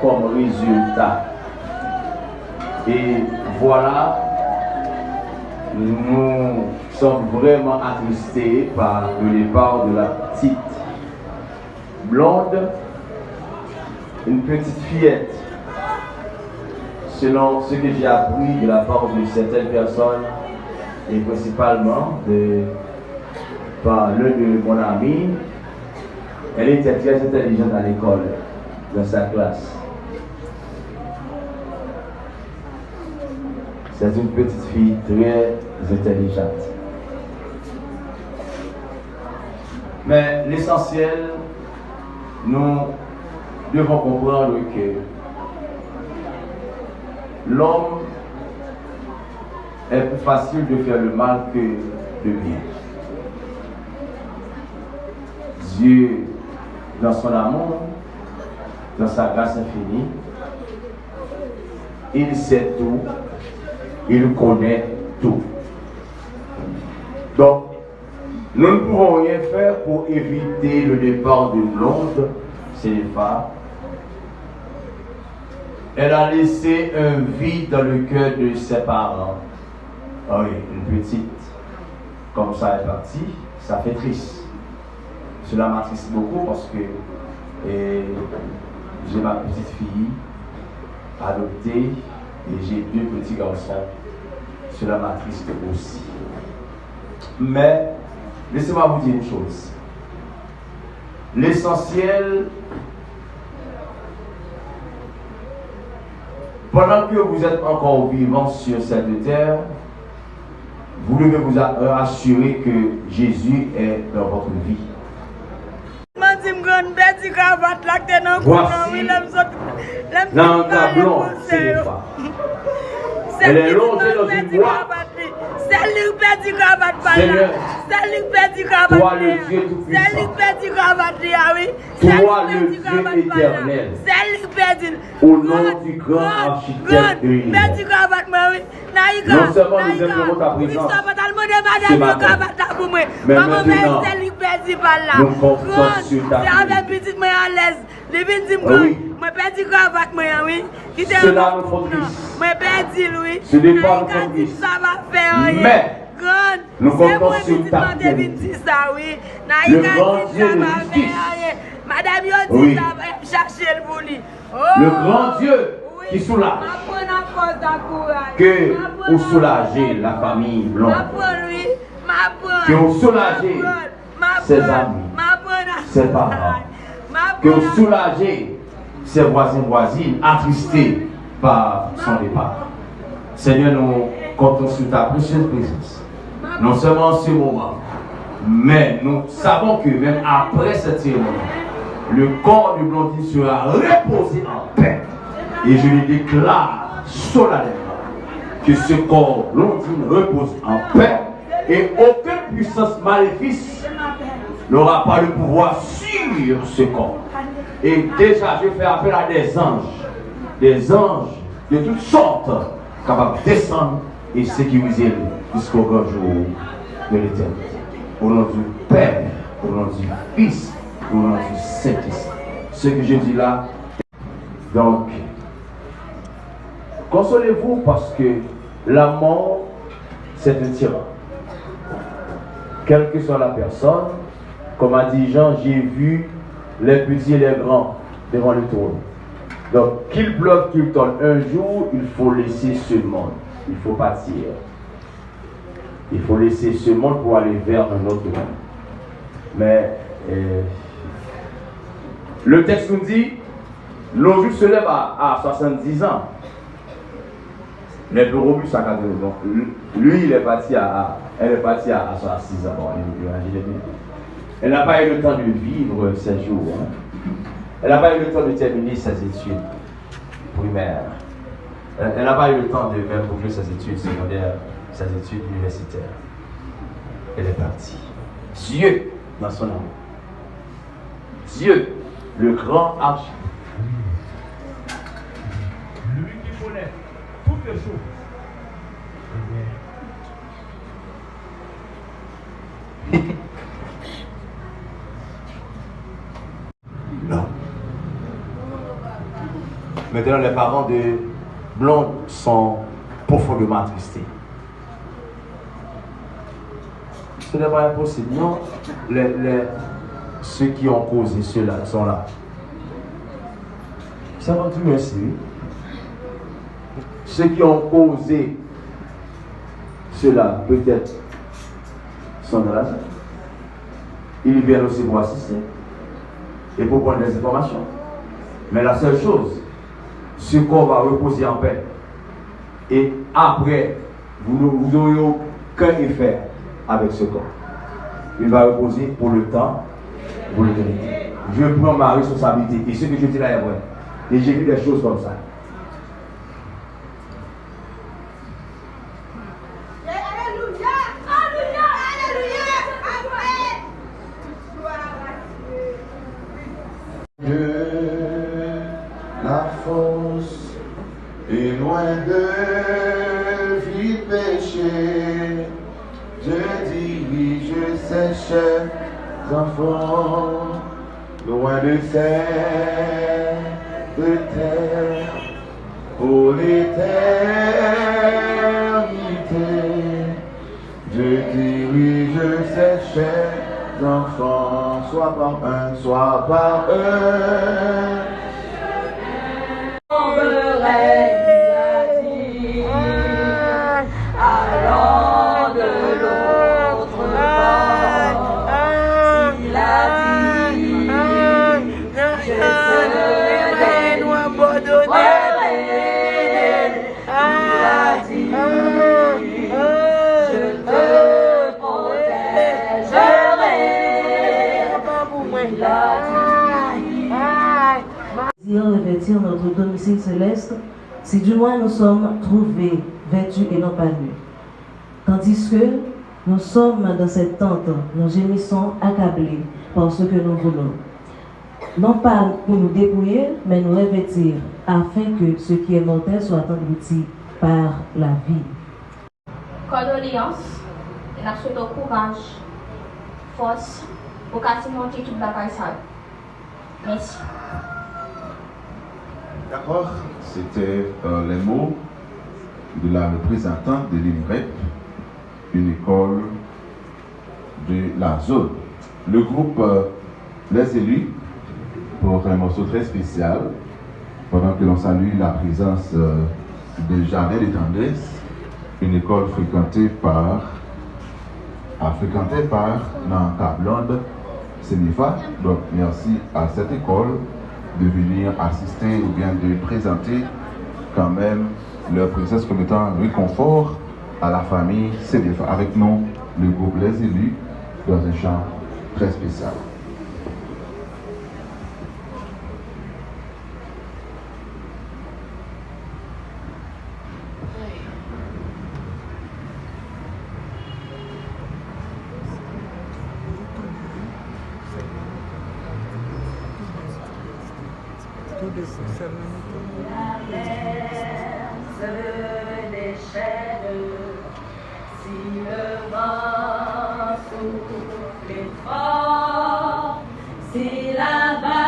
comme résultat. Et voilà, nous sommes vraiment attristés par le départ de la petite blonde, une petite fillette. Selon ce que j'ai appris de la part de certaines personnes, et principalement par l'un de mon ami, elle était très intelligente à l'école, dans sa classe. C'est une petite fille très intelligente. Mais l'essentiel, nous devons comprendre que l'homme est plus facile de faire le mal que le bien. Dieu, dans son amour, dans sa grâce infinie, il sait tout, il connaît tout. Donc, nous ne pouvons rien faire pour éviter le départ de blonde, Céphas. Elle a laissé un vide dans le cœur de ses parents. Ah oui, une petite, comme ça est partie, ça fait triste. Cela m'attriste beaucoup parce que j'ai ma petite fille adoptée et j'ai 2 petits garçons. Cela m'attriste aussi. Mais, laissez-moi vous dire une chose. L'essentiel, pendant que vous êtes encore vivant sur cette terre, vous devez vous assurer que Jésus est dans votre vie. Voici l'entablon, c'est les femmes. Elle est longée dans une boîte. Seigneur, toi le Dieu tout-puissant, toi le Dieu éternel, au nom du grand architecte de l'univers, non seulement nous aimerons ta présence ce matin, mais maintenant, nous comptons sur ta présence. Oui, cela nous font triste. Ce départ nous font triste. Mais nous comptons sur ta fidélité. Le grand Dieu de justice. Oui. Le grand Dieu qui soulage. Que vous soulagez la famille blonde. Que vous soulagez ses amis, ses parents. Que vous soulagez ses voisins voisines attristés par son départ. Seigneur, nous comptons sur ta précieuse présence. Non seulement en ce moment, mais nous savons que même après cette cérémonie, le corps du Blondine sera reposé en paix. Et je lui déclare solennellement que ce corps Blondine repose en paix et aucune puissance maléfique n'aura pas le pouvoir sur ce corps. Et déjà, je fais appel à des anges de toutes sortes, capables de descendre et sécuriser jusqu'au grand jour de l'éternité. Au nom du Père, au nom du Fils, au nom du Saint-Esprit. Ce que je dis là, donc, consolez-vous parce que la mort, c'est un tyran. Quelle que soit la personne, comme a dit Jean, j'ai vu les petits et les grands devant le trône. Donc, qu'il bloque, qu'il tourne un jour, il faut laisser ce monde. Il faut partir. Il faut laisser ce monde pour aller vers un autre monde. Mais le texte nous dit, nos jours se lèvent à 70 ans. Les plus robustes à 80 ans. Lui, elle est partie à 66 ans. Bon, elle n'a pas eu le temps de vivre ces jours. Hein. Elle n'a pas eu le temps de terminer ses études primaires. Elle n'a pas eu le temps de même boucler ses études secondaires, ses études universitaires. Elle est partie. Dieu, dans son amour. Dieu, le grand architecte. Lui qui connaît toutes les choses. Non. Maintenant, les parents de Blonde sont profondément attristés. Ce n'est pas impossible. Non, ceux qui ont causé cela sont là. Ça va tout merci. Ceux qui ont causé cela, peut-être, sont dans la salle. Ils viennent aussi pour assister et pour prendre des informations. Mais la seule chose, ce corps va reposer en paix. Et après, vous n'aurez aucun effet avec ce corps. Il va reposer pour le temps, pour l'éternité. Je prends ma responsabilité. Et ce que je dis là est vrai. Et j'ai vu des choses comme ça. La fosse est loin de vie péché. Je dirige ces chers enfants loin de cette terre pour l'éternité. Je dirige ces chers enfants, soit par un, soit par un. Allant de l'autre bord, il a dit, je serai nous abandonner. Il a dit, je te protégerai. Il a dit, revêtir notre domicile céleste, si du moins nous sommes trouvés vêtus et non pas nus. Tandis que nous sommes dans cette tente, nous gémissons accablés par ce que nous voulons. Non pas pour nous dépouiller, mais nous revêtir, afin que ce qui est mortel soit englouti par la vie. Condoléances, et nous souhaitons courage, force, pour casser monter toute la paysage. Merci. D'accord, c'était les mots de la représentante de l'INREP, une école de la zone. Le groupe Les Élus, pour un morceau très spécial, pendant que l'on salue la présence de Jardin de Tendresse, une école fréquentée par Nanka Blonde, Sénéfa. Donc merci à cette école de venir assister ou bien de présenter quand même leur présence comme étant un réconfort à la famille Sénéfa. Avec nous, le groupe Les Élus, dans un chant très spécial. des chaînes, si le vent souffle fort, si la vague